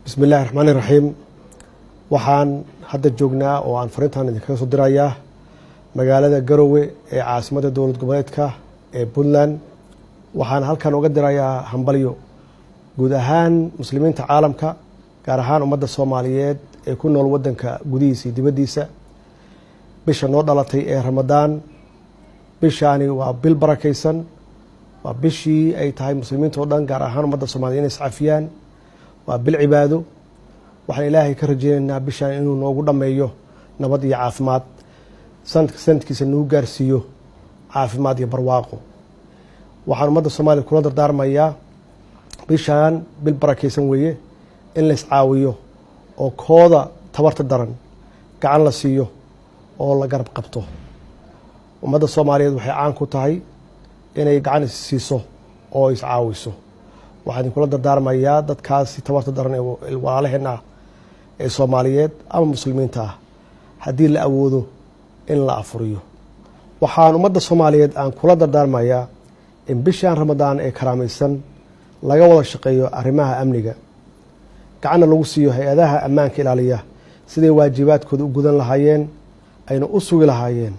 بسم الله الرحمن الرحيم waxaan hadda joognaa oo aan fariintan idinkaga soo dirayaa magaalada Garowe ee caasimadda dowlad goboleedka ee Puntland waxaan halkan uga dirayaa hambalyo guud ahaan muslimiinta caalamka gaar ahaan ummadda Soomaaliyeed ee ku nool wadanka gudihiisa iyo dibadiisa bisha noo dhalatay ee Ramadaan bishani waa bil barakeysan waa bishii ay tahay muslimiinta oo dhan gaar ahaan ummadda Soomaaliyeed inay iscafiyaan waa bil cibaado waxaan ilaahay ka rajeynaynaa bishan inuu noogu dhameeyo nabad iyo caafimaad sanadkiisa nagu gaarsiiyo caafimaad iyo barwaaqo waxaan ummadda Soomaaliya kula dardaarmayaa bishan bil barakeysan weeye in la iscaawiyo oo kooda tabarta daran gacan la siiyo oo la garab qabto ummadda Soomaaliyeed waxay caan ku tahay inay gacan siiso oo iscaawiso waxaan kula dardaarmayaa dadkaasi tabarta daran ee walaalaheena ee Soomaaliyeed ama muslimiinta haddii la awoodo in la afuriyo waxaan ummadda Soomaaliyeed aan kula dardaarmayaa in bishan Ramadaan ee karaamaysan laga wada shaqeeyo arrimaha amniga gacanna lagu siiyo hay'adaha ammaanka ilaaliya sidii waajibaadkooda u gudan lahaayeen ayna u sugi lahaayeen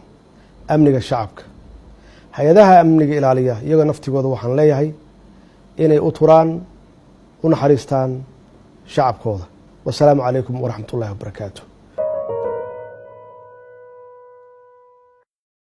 amniga shacabka hay'adaha amniga ilaaliya iyaga naftigooda waxaan leeyahay inay u turaan u naxariistaan shacabkooda والسلام عليكم ورحمة الله وبركاته.